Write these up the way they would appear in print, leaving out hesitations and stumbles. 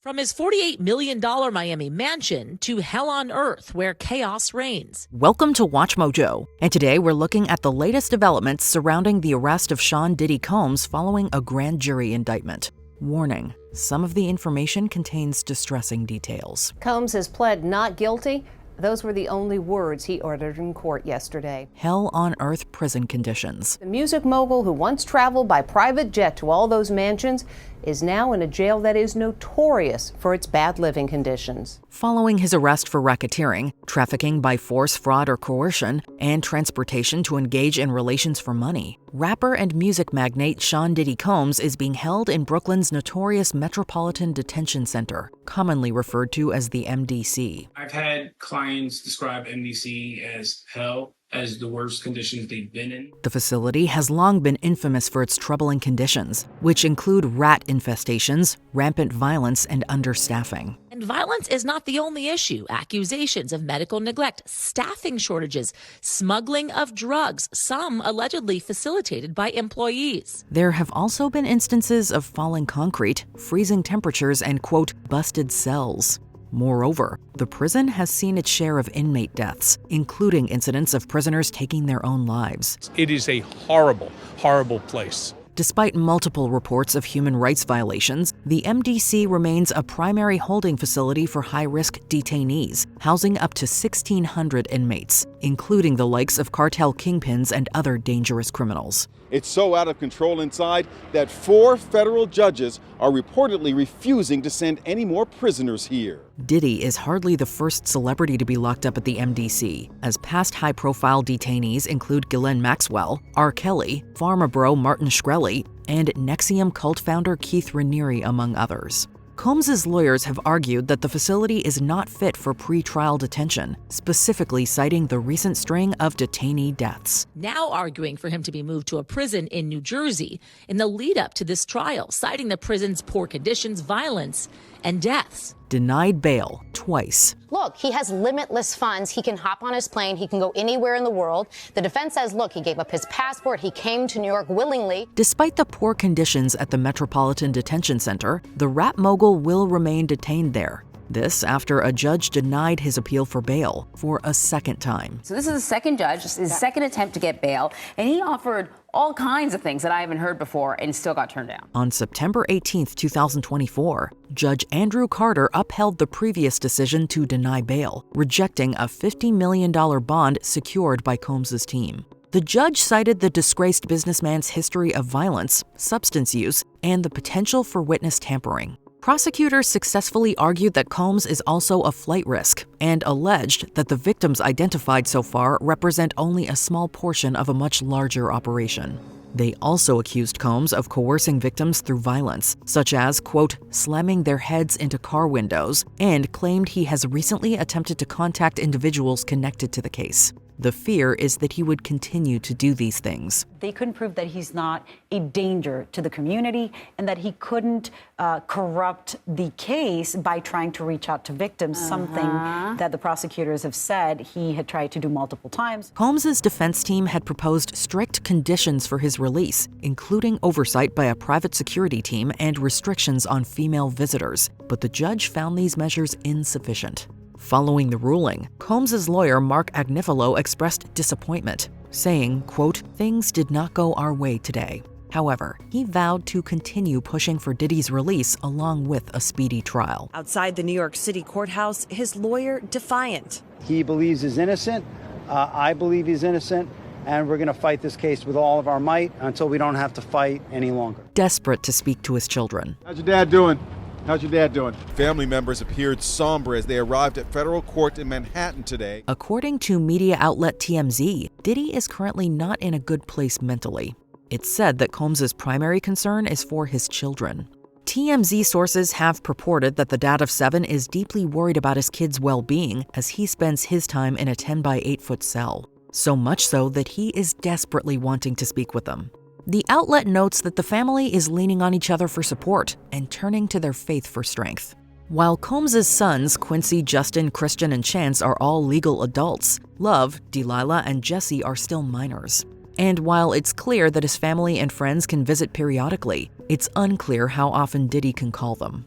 From his $48 million Miami mansion to hell on earth where chaos reigns. Welcome to WatchMojo, and today we're looking at the latest developments surrounding the arrest of Sean Diddy Combs following a grand jury indictment. Warning, some of the information contains distressing details. Combs has pled not guilty. Those were the only words he uttered in court yesterday. Hell on earth prison conditions. The music mogul who once traveled by private jet to all those mansions is now in a jail that is notorious for its bad living conditions. Following his arrest for racketeering, trafficking by force, fraud, or coercion, and transportation to engage in relations for money, rapper and music magnate Sean Diddy Combs is being held in Brooklyn's notorious Metropolitan Detention Center, commonly referred to as the MDC. I've had clients describe MDC as hell, as the worst conditions they've been in. The facility has long been infamous for its troubling conditions, which include rat infestations, rampant violence, and understaffing. And violence is not the only issue. Accusations of medical neglect, staffing shortages, smuggling of drugs, some allegedly facilitated by employees. There have also been instances of falling concrete, freezing temperatures, and, quote, busted cells. Moreover, the prison has seen its share of inmate deaths, including incidents of prisoners taking their own lives. It is a horrible, horrible place. Despite multiple reports of human rights violations, the MDC remains a primary holding facility for high-risk detainees, housing up to 1,600 inmates, including the likes of cartel kingpins and other dangerous criminals. It's so out of control inside that 4 federal judges are reportedly refusing to send any more prisoners here. Diddy is hardly the first celebrity to be locked up at the MDC, as past high-profile detainees include Ghislaine Maxwell, R. Kelly, Pharma bro Martin Shkreli, and NXIVM cult founder Keith Raniere, among others. Combs' lawyers have argued that the facility is not fit for pre-trial detention, specifically citing the recent string of detainee deaths. Now arguing for him to be moved to a prison in New Jersey in the lead-up to this trial, citing the prison's poor conditions, violence, and deaths. Denied bail twice. Look, he has limitless funds. He can hop on his plane. He can go anywhere in the world. The defense says, look, he gave up his passport. He came to New York willingly. Despite the poor conditions at the Metropolitan Detention Center, the rap mogul will remain detained there. This after a judge denied his appeal for bail for a second time. So this is the second judge, his second attempt to get bail, and he offered all kinds of things that I haven't heard before and still got turned down. On September 18, 2024, Judge Andrew Carter upheld the previous decision to deny bail, rejecting a $50 million bond secured by Combs' team. The judge cited the disgraced businessman's history of violence, substance use, and the potential for witness tampering. Prosecutors successfully argued that Combs is also a flight risk and alleged that the victims identified so far represent only a small portion of a much larger operation. They also accused Combs of coercing victims through violence, such as, quote, slamming their heads into car windows, and claimed he has recently attempted to contact individuals connected to the case. The fear is that he would continue to do these things. They couldn't prove that he's not a danger to the community and that he couldn't corrupt the case by trying to reach out to victims, something that the prosecutors have said he had tried to do multiple times. Combs' defense team had proposed strict conditions for his release, including oversight by a private security team and restrictions on female visitors, but the judge found these measures insufficient. Following the ruling, Combs' lawyer Mark Agnifilo expressed disappointment, saying, quote, things did not go our way today. However, he vowed to continue pushing for Diddy's release along with a speedy trial. Outside the New York City courthouse, his lawyer defiant. He believes he's innocent. I believe he's innocent. And we're going to fight this case with all of our might until we don't have to fight any longer. Desperate to speak to his children. How's your dad doing? How's your dad doing? Family members appeared somber as they arrived at federal court in Manhattan today. According to media outlet TMZ, Diddy is currently not in a good place mentally. It's said that Combs' primary concern is for his children. TMZ sources have purported that the dad of 7 is deeply worried about his kids' well-being as he spends his time in a 10 by 8 foot cell. So much so that he is desperately wanting to speak with them. The outlet notes that the family is leaning on each other for support and turning to their faith for strength. While Combs' sons, Quincy, Justin, Christian, and Chance, are all legal adults, Love, Delilah, and Jesse are still minors. And while it's clear that his family and friends can visit periodically, it's unclear how often Diddy can call them.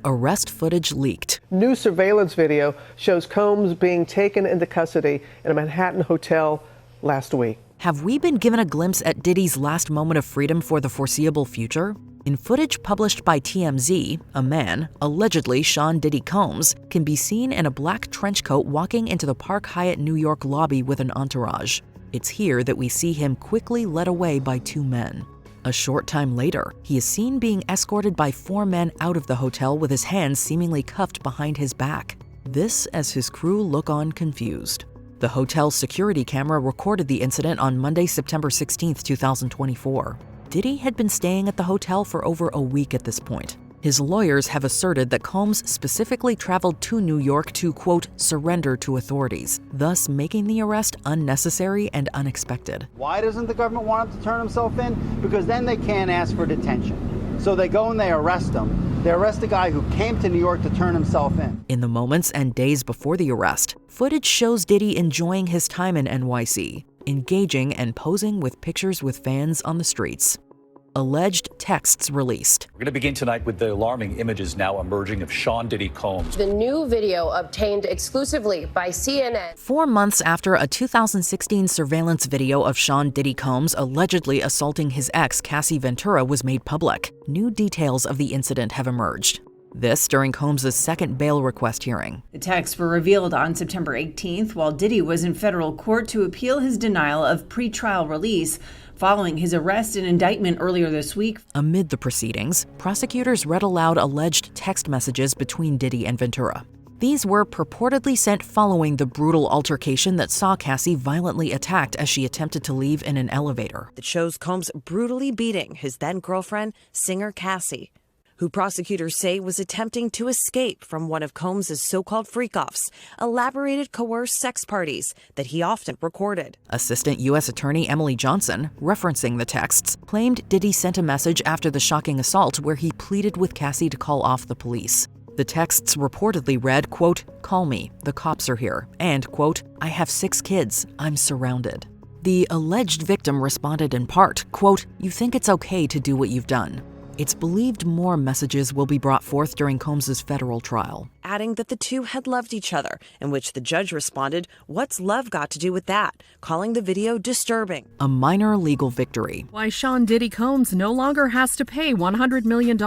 arrest footage leaked. New surveillance video shows Combs being taken into custody in a Manhattan hotel last week. Have we been given a glimpse at Diddy's last moment of freedom for the foreseeable future? In footage published by TMZ, a man, allegedly Sean Diddy Combs, can be seen in a black trench coat walking into the Park Hyatt New York lobby with an entourage. It's here that we see him quickly led away by two men. A short time later, he is seen being escorted by four men out of the hotel with his hands seemingly cuffed behind his back. This as his crew look on confused. The hotel's security camera recorded the incident on Monday, September 16, 2024. Diddy had been staying at the hotel for over a week at this point. His lawyers have asserted that Combs specifically traveled to New York to, quote, surrender to authorities, thus making the arrest unnecessary and unexpected. Why doesn't the government want him to turn himself in? Because then they can't ask for detention. So they go and they arrest him. They arrest a guy who came to New York to turn himself in. In the moments and days before the arrest, footage shows Diddy enjoying his time in NYC, engaging and posing with pictures with fans on the streets. Alleged texts released. We're going to begin tonight with the alarming images now emerging of Sean Diddy Combs. The new video obtained exclusively by CNN. 4 months after a 2016 surveillance video of Sean Diddy Combs allegedly assaulting his ex, Cassie Ventura, was made public, new details of the incident have emerged. This during Combs' second bail request hearing. The texts were revealed on September 18th while Diddy was in federal court to appeal his denial of pretrial release following his arrest and indictment earlier this week. Amid the proceedings, prosecutors read aloud alleged text messages between Diddy and Ventura. These were purportedly sent following the brutal altercation that saw Cassie violently attacked as she attempted to leave in an elevator. That shows Combs brutally beating his then-girlfriend, singer Cassie, who prosecutors say was attempting to escape from one of Combs' so-called freak-offs, elaborated coerced sex parties that he often recorded. Assistant U.S. Attorney Emily Johnson, referencing the texts, claimed Diddy sent a message after the shocking assault where he pleaded with Cassie to call off the police. The texts reportedly read, quote, "Call me, the cops are here," and, quote, "I have 6 kids, I'm surrounded." The alleged victim responded in part, quote, "You think it's okay to do what you've done." It's believed more messages will be brought forth during Combs' federal trial. Adding that the two had loved each other, in which the judge responded, "What's love got to do with that?" calling the video disturbing. A minor legal victory. Why Sean Diddy Combs no longer has to pay $100 million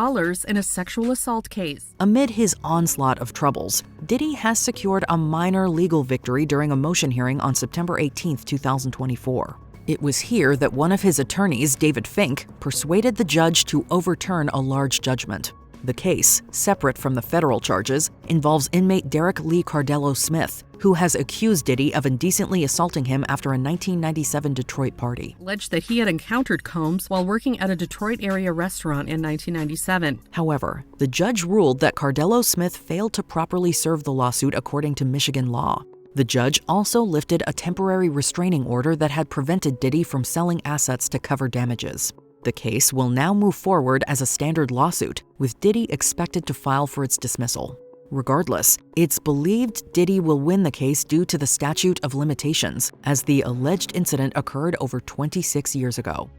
in a sexual assault case. Amid his onslaught of troubles, Diddy has secured a minor legal victory during a motion hearing on September 18, 2024. It was here that one of his attorneys, David Fink, persuaded the judge to overturn a large judgment. The case, separate from the federal charges, involves inmate Derek Lee Cardello Smith, who has accused Diddy of indecently assaulting him after a 1997 Detroit party. Alleged that he had encountered Combs while working at a Detroit area restaurant in 1997. However, the judge ruled that Cardello Smith failed to properly serve the lawsuit according to Michigan law. The judge also lifted a temporary restraining order that had prevented Diddy from selling assets to cover damages. The case will now move forward as a standard lawsuit, with Diddy expected to file for its dismissal. Regardless, it's believed Diddy will win the case due to the statute of limitations, as the alleged incident occurred over 26 years ago.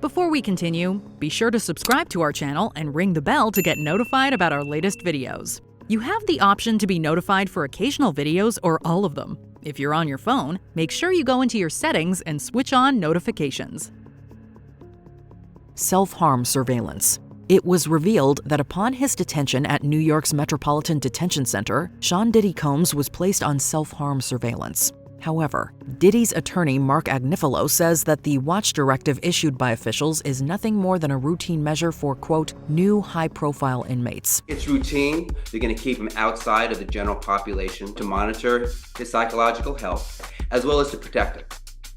Before we continue, be sure to subscribe to our channel and ring the bell to get notified about our latest videos. You have the option to be notified for occasional videos or all of them. If you're on your phone, make sure you go into your settings and switch on notifications. Self-harm surveillance. It was revealed that upon his detention at New York's Metropolitan Detention Center, Sean Diddy Combs was placed on self-harm surveillance. However, Diddy's attorney Mark Agnifilo says that the watch directive issued by officials is nothing more than a routine measure for, quote, new high-profile inmates. It's routine. They're going to keep him outside of the general population to monitor his psychological health, as well as to protect him,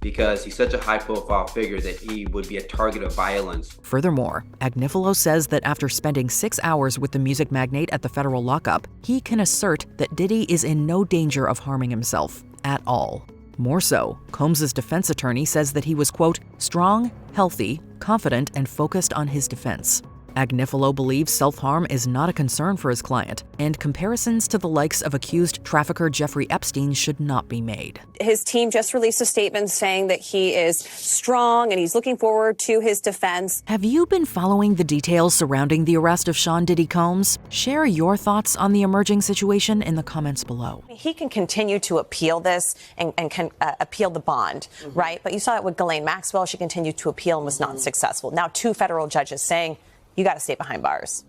because he's such a high-profile figure that he would be a target of violence. Furthermore, Agnifilo says that after spending 6 hours with the music magnate at the federal lockup, he can assert that Diddy is in no danger of harming himself at all. More so, Combs' defense attorney says that he was, quote, strong, healthy, confident, and focused on his defense. Agnifilo believes self-harm is not a concern for his client, and comparisons to the likes of accused trafficker Jeffrey Epstein should not be made. His team just released a statement saying that he is strong and he's looking forward to his defense. Have you been following the details surrounding the arrest of Sean Diddy Combs? Share your thoughts on the emerging situation in the comments below. He can continue to appeal this and can appeal the bond, right? But you saw it with Ghislaine Maxwell. She continued to appeal and was not successful. Now 2 federal judges saying, you got to stay behind bars.